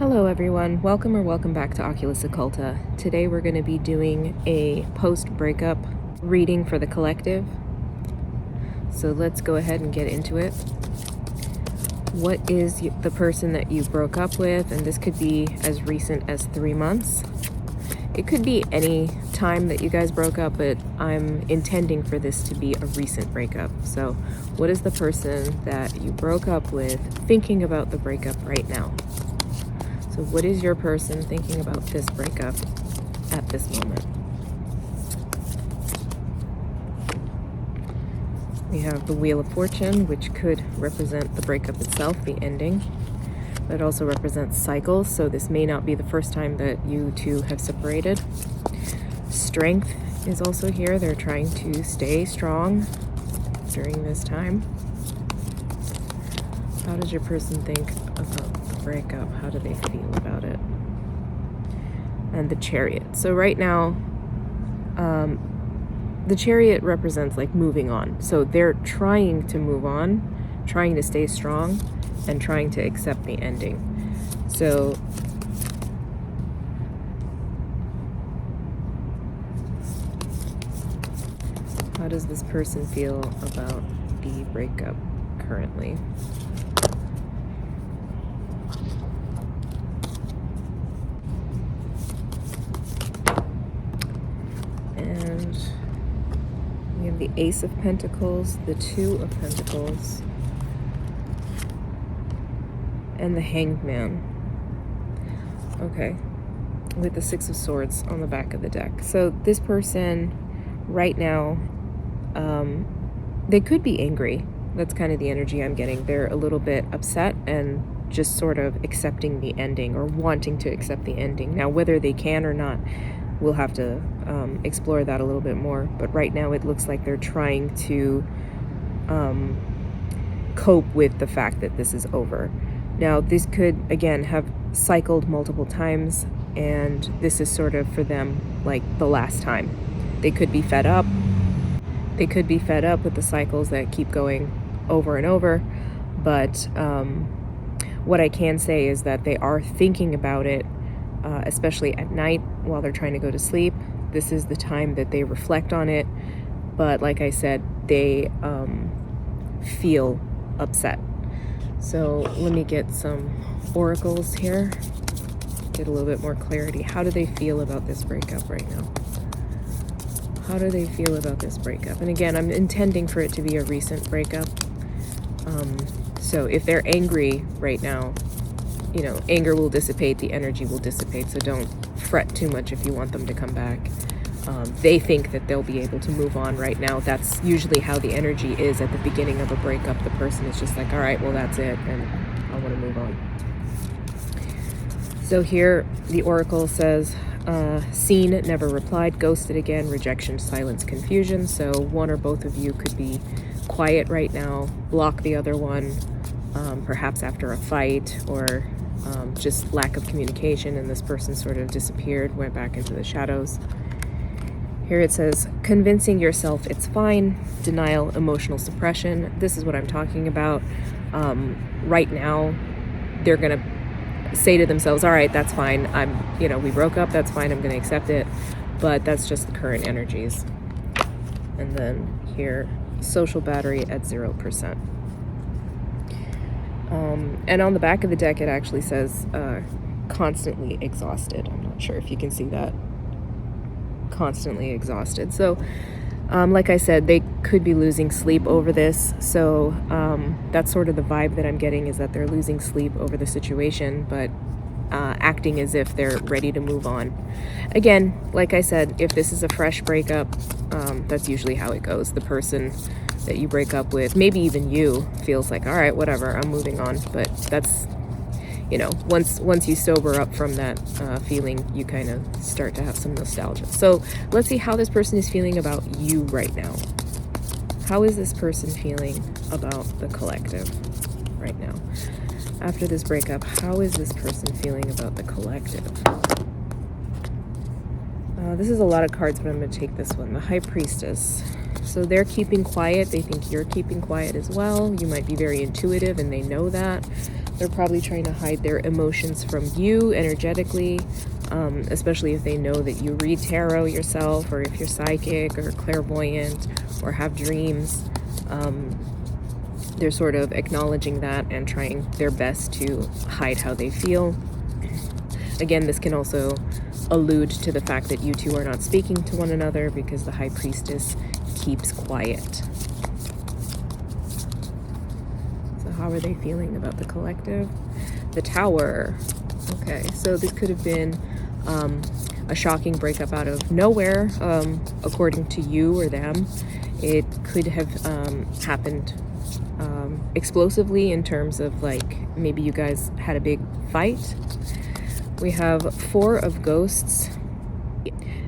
Hello everyone, welcome or welcome back to Oculus Occulta. Today we're going to be doing a post-breakup reading for the collective. So let's go ahead and get into it. What is the person that you broke up with? And this could be as recent as 3 months. It could be any time that you guys broke up, but I'm intending for this to be a recent breakup. So what is the person that you broke up with thinking about the breakup right now? So what is your person thinking about this breakup at this moment? We have the Wheel of Fortune, which could represent the breakup itself, the ending. But it also represents cycles, so this may not be the first time that you two have separated. Strength is also here. They're trying to stay strong during this time. How does your person think about the breakup? How do they feel about it? And the Chariot. So right now, the Chariot represents like moving on. So they're trying to move on, trying to stay strong, and trying to accept the ending. So how does this person feel about the breakup currently? And we have the Ace of Pentacles, the Two of Pentacles, and the Hanged Man. Okay, with the Six of Swords on the back of the deck. So this person right now, they could be angry. That's kind of the energy I'm getting. They're a little bit upset and just sort of accepting the ending or wanting to accept the ending. Now, whether they can or not, we'll have to explore that a little bit more. But right now it looks like they're trying to cope with the fact that this is over. Now, this could, again, have cycled multiple times, and this is sort of for them like the last time. They could be fed up. They could be fed up with the cycles that keep going over and over. But what I can say is that they are thinking about it, especially at night while they're trying to go to sleep. This is the time that they reflect on it. But like I said, they feel upset. So let me get some oracles here, get a little bit more clarity. How do they feel about this breakup right now? How do they feel about this breakup? And again, I'm intending for it to be a recent breakup. So if they're angry right now, you know, anger will dissipate, the energy will dissipate, so don't fret too much if you want them to come back. They think that they'll be able to move on right now. That's usually how the energy is at the beginning of a breakup. The person is just like, all right, well, that's it, and I want to move on. So here, the oracle says, seen, never replied, ghosted again, rejection, silence, confusion. So one or both of you could be quiet right now, block the other one, perhaps after a fight, or just lack of communication, and this person sort of disappeared, went back into the shadows. Here it says, convincing yourself it's fine, denial, emotional suppression. This is what I'm talking about. Right now, they're going to say to themselves, all right, that's fine. We broke up, that's fine, I'm going to accept it. But that's just the current energies. And then here, social battery at 0%. And on the back of the deck, it actually says constantly exhausted. I'm not sure if you can see that. Constantly exhausted. So, like I said, they could be losing sleep over this. So that's sort of the vibe that I'm getting, is that they're losing sleep over the situation, but acting as if they're ready to move on. Again, like I said, if this is a fresh breakup, that's usually how it goes. The person that you break up with, maybe even you, feels like, all right, whatever, I'm moving on. But that's, you know, once you sober up from that feeling, you kind of start to have some nostalgia. So let's see how this person is feeling about you right now. How is this person feeling about the collective right now? After this breakup, how is this person feeling about the collective? This is a lot of cards, but I'm going to take this one. The High Priestess. So they're keeping quiet. They think you're keeping quiet as well. You might be very intuitive and they know that. They're probably trying to hide their emotions from you energetically, especially if they know that you read tarot yourself, or if you're psychic or clairvoyant or have dreams. They're sort of acknowledging that and trying their best to hide how they feel. Again, this can also allude to the fact that you two are not speaking to one another because the High Priestess keeps quiet. So how are they feeling about the collective? The Tower. Okay, so this could have been a shocking breakup out of nowhere, according to you or them. It could have happened explosively, in terms of like maybe you guys had a big fight. We have 4 of Ghosts,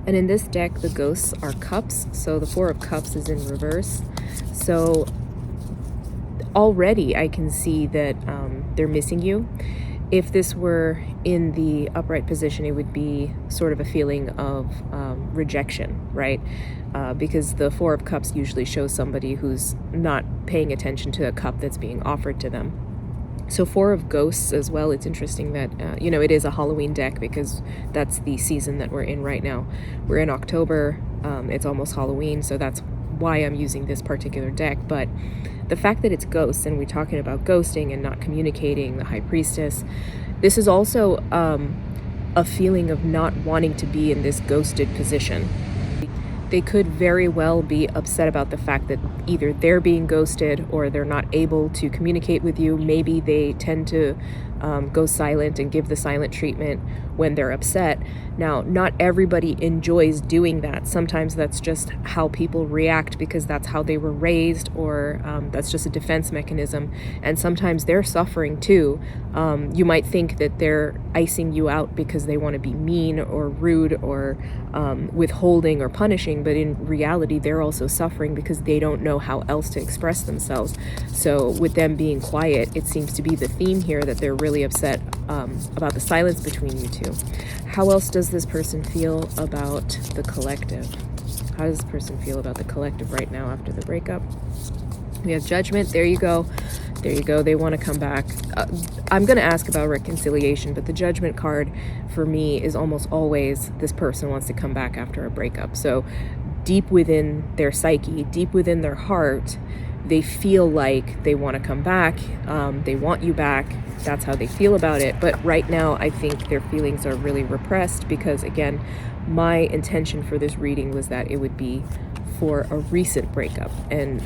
and in this deck the ghosts are cups, so the 4 of Cups is in reverse. So already I can see that they're missing you. If this were in the upright position, it would be sort of a feeling of rejection, right? Because the 4 of Cups usually shows somebody who's not paying attention to a cup that's being offered to them. So 4 of Ghosts as well. It's interesting that, it is a Halloween deck because that's the season that we're in right now. We're in October, it's almost Halloween, so that's why I'm using this particular deck. But the fact that it's ghosts, and we're talking about ghosting and not communicating, the High Priestess, this is also a feeling of not wanting to be in this ghosted position. They could very well be upset about the fact that either they're being ghosted or they're not able to communicate with you. Maybe they tend to go silent and give the silent treatment when they're upset. Now, not everybody enjoys doing that. Sometimes that's just how people react because that's how they were raised, or that's just a defense mechanism. And sometimes they're suffering too. You might think that they're icing you out because they want to be mean or rude or withholding or punishing, but in reality they're also suffering because they don't know how else to express themselves. So with them being quiet, it seems to be the theme here that they're really upset about the silence between you two. How else does this person feel about the collective? How does this person feel about the collective right now after the breakup? We have Judgment. There you go. There you go. They want to come back. I'm going to ask about reconciliation, but the Judgment card for me is almost always this person wants to come back after a breakup. So deep within their psyche, deep within their heart, they feel like they want to come back. They want you back. That's how they feel about it. But right now, I think their feelings are really repressed because, again, my intention for this reading was that it would be for a recent breakup. And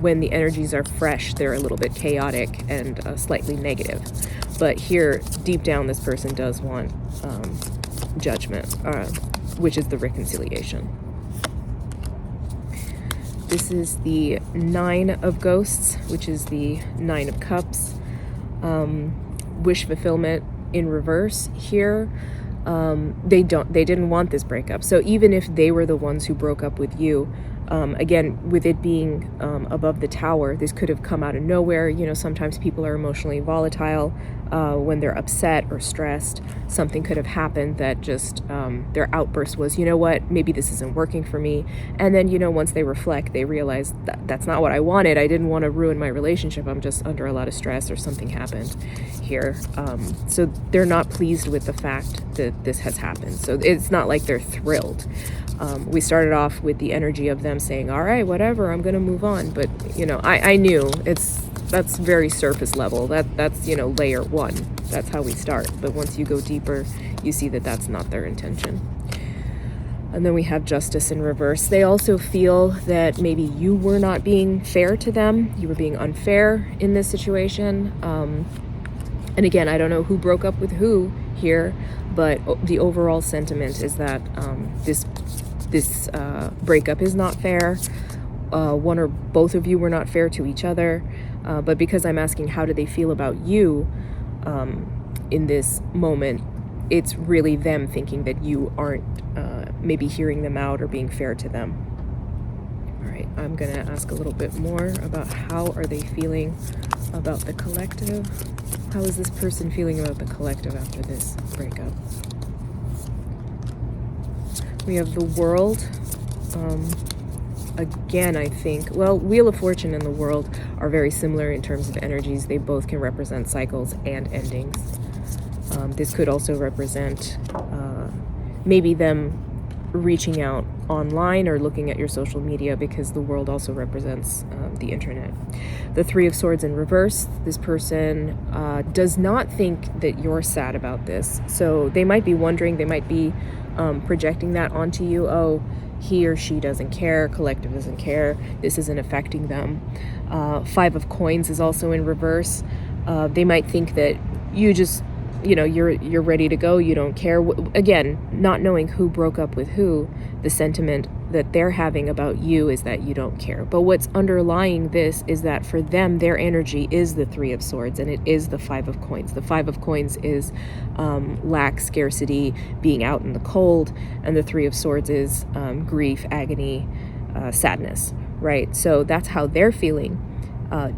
when the energies are fresh, they're a little bit chaotic and slightly negative. But here, deep down, this person does want judgment, which is the reconciliation. This is the 9 of Ghosts, which is the 9 of Cups. Wish fulfillment in reverse here. They didn't want this breakup. So even if they were the ones who broke up with you, again, with it being above the Tower, this could have come out of nowhere. You know, sometimes people are emotionally volatile when they're upset or stressed. Something could have happened that just their outburst was, you know what, maybe this isn't working for me. And then, you know, once they reflect, they realize that that's not what I wanted. I didn't want to ruin my relationship. I'm just under a lot of stress or something happened here. So they're not pleased with the fact that this has happened. So it's not like they're thrilled. We started off with the energy of them saying, all right, whatever, I'm going to move on. But, you know, I knew that's very surface level. That's, you know, layer 1. That's how we start. But once you go deeper, you see that that's not their intention. And then we have Justice in reverse. They also feel that maybe you were not being fair to them. You were being unfair in this situation. And again, I don't know who broke up with who here, but the overall sentiment is that this breakup is not fair. One or both of you were not fair to each other. But because I'm asking how do they feel about you in this moment, it's really them thinking that you aren't maybe hearing them out or being fair to them. All right, I'm going to ask a little bit more about how are they feeling about the collective. How is this person feeling about the collective after this breakup? We have the World. again, I think, well, Wheel of Fortune and the World are very similar in terms of energies. They both can represent cycles and endings. This could also represent maybe them reaching out online or looking at your social media, because the World also represents the internet. The Three of Swords in reverse, this person does not think that you're sad about this. So they might be wondering, they might be projecting that onto you. Oh, he or she doesn't care, collective doesn't care, this isn't affecting them. Five of Coins is also in reverse. They might think that you just, you're ready to go, you don't care. Again, not knowing who broke up with who, the sentiment that they're having about you is that you don't care. But what's underlying this is that for them, their energy is the Three of Swords, and it is the Five of Coins. The Five of Coins is lack, scarcity, being out in the cold, and the Three of Swords is grief, agony, sadness, right? So that's how they're feeling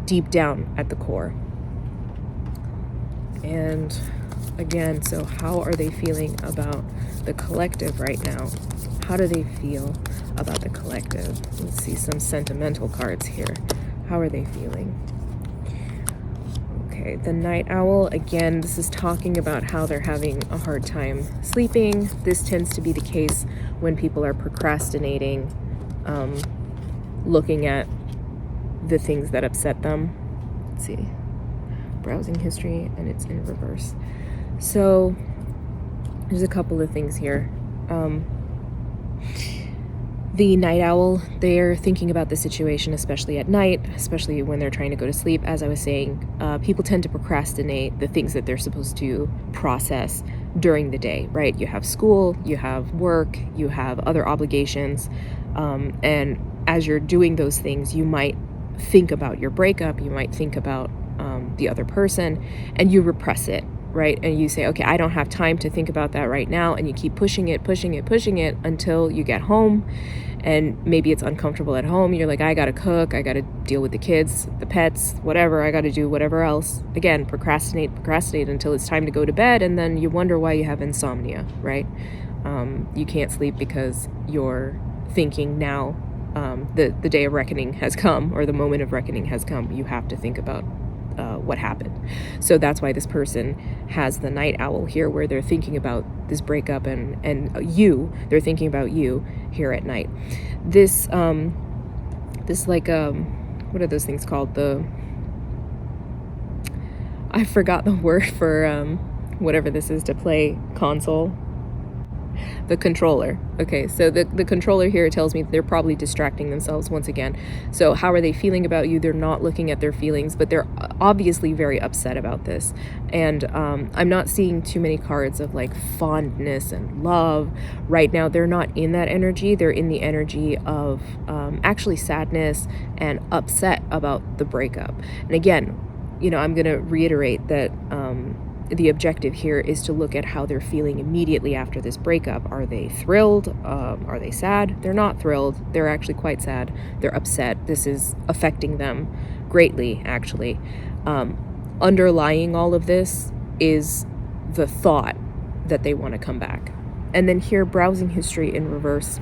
deep down at the core. And again, so how are they feeling about the collective right now? How do they feel about the collective? Let's see some sentimental cards here. How are they feeling? Okay, the Night Owl, again, this is talking about how they're having a hard time sleeping. This tends to be the case when people are procrastinating, looking at the things that upset them. Let's see. Browsing history, and it's in reverse. So there's a couple of things here. The Night Owl, they're thinking about the situation, especially at night, especially when they're trying to go to sleep. As I was saying, people tend to procrastinate the things that they're supposed to process during the day, right? You have school, you have work, you have other obligations, and as you're doing those things, you might think about your breakup, you might think about the other person, and you repress it, right? And you say, okay, I don't have time to think about that right now, and you keep pushing it until you get home, and maybe it's uncomfortable at home. You're like, I gotta cook, I gotta deal with the kids, the pets, whatever, I gotta do whatever else. Again, procrastinate until it's time to go to bed, and then you wonder why you have insomnia, right? You can't sleep because you're thinking now the day of reckoning has come, or the moment of reckoning has come. You have to think about what happened. So that's why this person has the Night Owl here, where they're thinking about this breakup and they're thinking about you here at night. This like what are those things called? I forgot the word for whatever this is to play console. The controller. Okay, so the controller here tells me they're probably distracting themselves once again. So how are they feeling about you? They're not looking at their feelings, but they're obviously very upset about this. And I'm not seeing too many cards of like fondness and love. Right now, they're not in that energy. They're in the energy of actually sadness and upset about the breakup. And again, I'm going to reiterate that the objective here is to look at how they're feeling immediately after this breakup. Are they thrilled? Are they sad? They're not thrilled. They're actually quite sad. They're upset. This is affecting them greatly, actually. Underlying all of this is the thought that they want to come back. And then here, browsing history in reverse,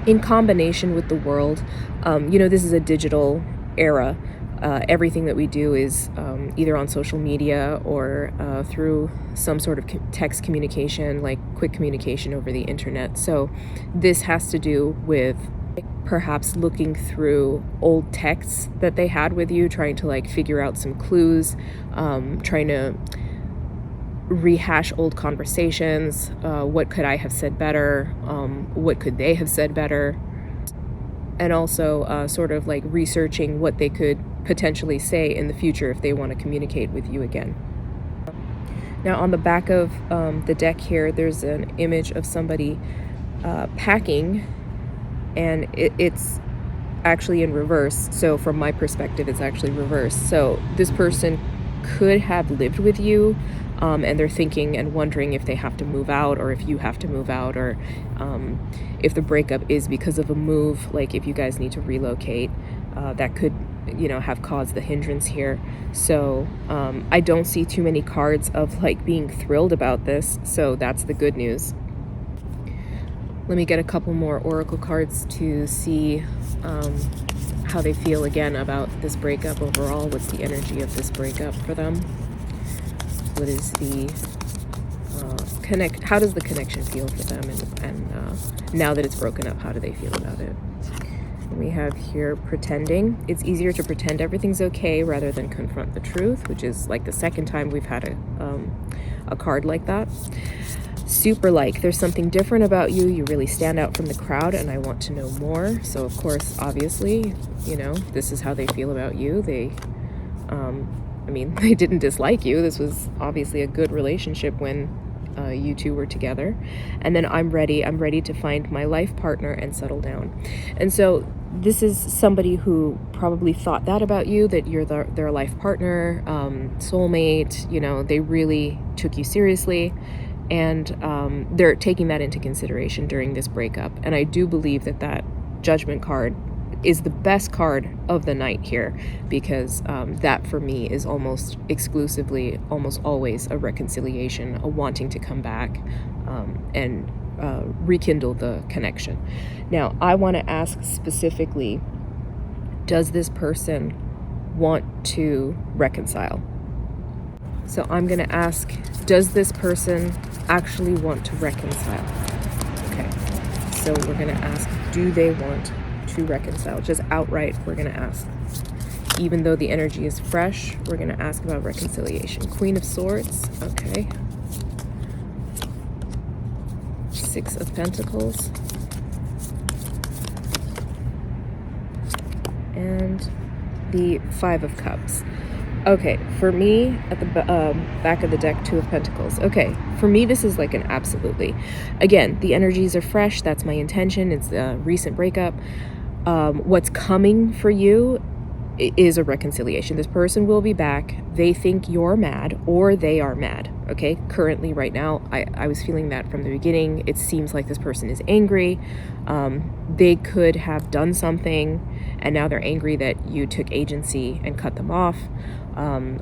in combination with the World. This is a digital era. Everything that we do is either on social media or through some sort of text communication, like quick communication over the internet. So this has to do with perhaps looking through old texts that they had with you, trying to like figure out some clues, trying to rehash old conversations. What could I have said better? What could they have said better? And also sort of like researching what they could potentially say in the future if they want to communicate with you again. Now on the back of the deck here, there's an image of somebody packing, and it's actually in reverse. So from my perspective, it's actually reverse. So this person could have lived with you, and they're thinking and wondering if they have to move out, or if you have to move out, or if the breakup is because of a move, like if you guys need to relocate, that could have caused the hindrance here. So I don't see too many cards of like being thrilled about this, so that's the good news. Let me get a couple more oracle cards to see how they feel again about this breakup overall. What's the energy of this breakup for them? What is the how does the connection feel for them? And now that it's broken up, how do they feel about it? And we have here pretending. It's easier to pretend everything's okay rather than confront the truth, which is like the second time we've had a card like that. Super like, there's something different about you. You really stand out from the crowd and I want to know more. So of course, obviously, you know, this is how they feel about you. They, I mean, they didn't dislike you. This was obviously a good relationship when you two were together. And then I'm ready to find my life partner and settle down. And so this is somebody who probably thought that about you, that you're their life partner, soulmate, you know, they really took you seriously. And they're taking that into consideration during this breakup. And I do believe that that Judgment card is the best card of the night here, because that for me is almost exclusively, almost always a reconciliation, a wanting to come back and rekindle the connection. Now, I want to ask specifically, does this person want to reconcile? So I'm going to ask, does this person actually want to reconcile? Okay, so we're going to ask, do they want to reconcile? Just outright, we're going to ask. Even though the energy is fresh, we're going to ask about reconciliation. Queen of Swords, okay. Six of Pentacles. And the Five of Cups. Okay, for me, at the back of the deck, Two of Pentacles. Okay, for me, this is like an absolutely. Again, the energies are fresh. That's my intention. It's a recent breakup. What's coming for you is a reconciliation. This person will be back. They think you're mad or they are mad. Okay, currently, right now, I was feeling that from the beginning. It seems like this person is angry. They could have done something and now they're angry that you took agency and cut them off.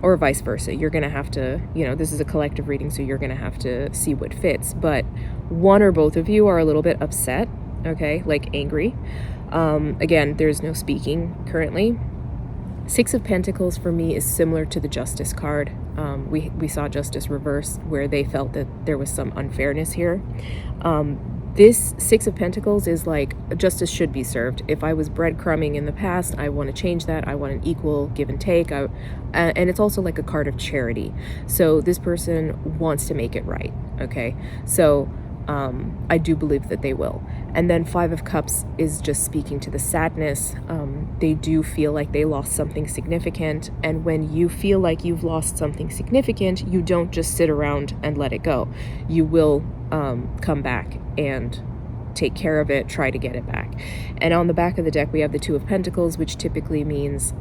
Or vice versa. You're going to have to, you know, this is a collective reading, so you're going to have to see what fits. But one or both of you are a little bit upset, okay, like angry. Again, there's no speaking currently. Six of Pentacles for me is similar to the Justice card. We saw Justice reverse where they felt that there was some unfairness here. This Six of Pentacles is like, justice should be served. If I was breadcrumbing in the past, I want to change that. I want an equal give and take. And it's also like a card of charity. So this person wants to make it right, okay? So I do believe that they will. And then Five of Cups is just speaking to the sadness. They do feel like they lost something significant. And when you feel like you've lost something significant, you don't just sit around and let it go. You will come back and take care of it, try to get it back. And on the back of the deck, we have the Two of Pentacles, which typically means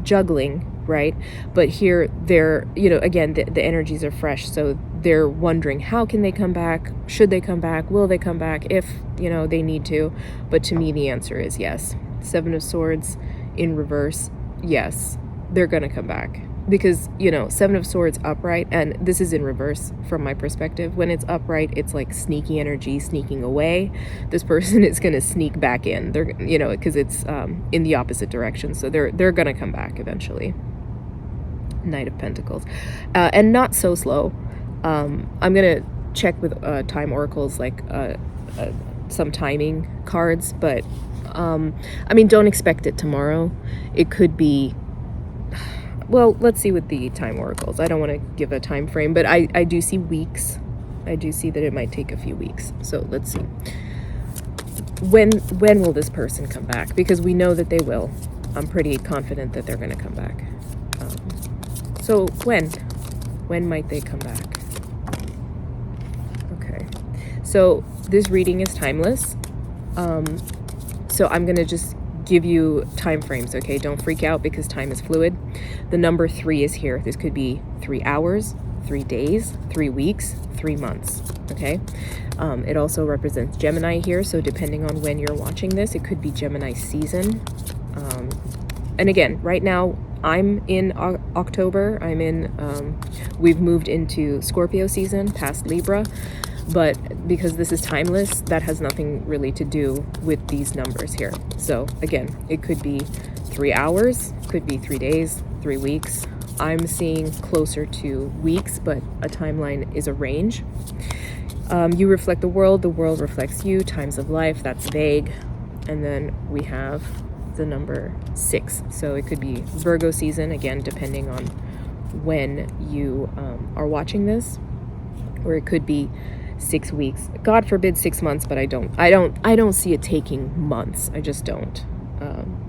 juggling, right? But here, they're, you know, again, the energies are fresh. So they're wondering, how can they come back? Should they come back? Will they come back if, you know, they need to? But to me, the answer is yes. Seven of Swords in reverse, yes, they're going to come back. Because, you know, Seven of Swords upright, and this is in reverse from my perspective. When it's upright, it's like sneaky energy sneaking away. This person is going to sneak back in. They're, you know, because it's in the opposite direction. So they're going to come back eventually. Knight of Pentacles. And not so slow. I'm going to check with time oracles, like some timing cards. But, I mean, don't expect it tomorrow. It could be... Well, let's see with the time oracles. I don't want to give a time frame, but I do see weeks. I do see that it might take a few weeks. So let's see. When will this person come back? Because we know that they will. I'm pretty confident that they're going to come back. So when might they come back? Okay. So this reading is timeless. So I'm going to just give you time frames, okay? Don't freak out because time is fluid. The number 3 is here. This could be 3 hours, 3 days, 3 weeks, 3 months, okay? It also represents Gemini here, so depending on when you're watching this, it could be Gemini season. And again, right now, I'm in October. We've moved into Scorpio season, past Libra. But because this is timeless, that has nothing really to do with these numbers here. So again, it could be 3 hours, could be 3 days, 3 weeks. I'm seeing closer to weeks, but a timeline is a range. You reflect the world reflects you, times of life, that's vague. And then we have the number 6. So it could be Virgo season, again, depending on when you are watching this, or it could be 6 weeks. God forbid 6 months, but I don't see it taking months. I just don't.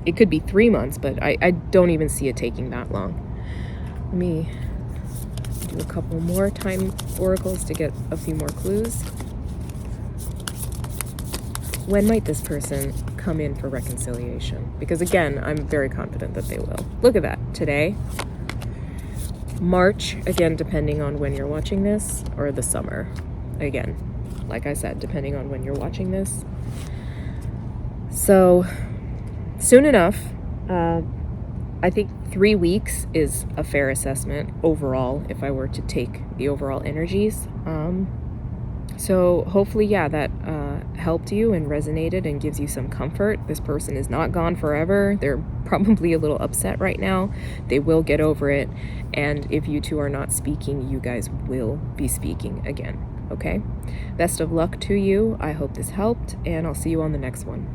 It could be 3 months, but I don't even see it taking that long. Let me do a couple more time oracles to get a few more clues. When might this person come in for reconciliation? Because again, I'm very confident that they will. Look at that. Today, March, again, depending on when you're watching this, or the summer. Again, like I said, depending on when you're watching this. So, soon enough, I think 3 weeks is a fair assessment overall if I were to take the overall energies. So hopefully, yeah, that helped you and resonated and gives you some comfort. This person is not gone forever. They're probably a little upset right now. They will get over it. And if you two are not speaking, you guys will be speaking again. Okay? Best of luck to you. I hope this helped, and I'll see you on the next one.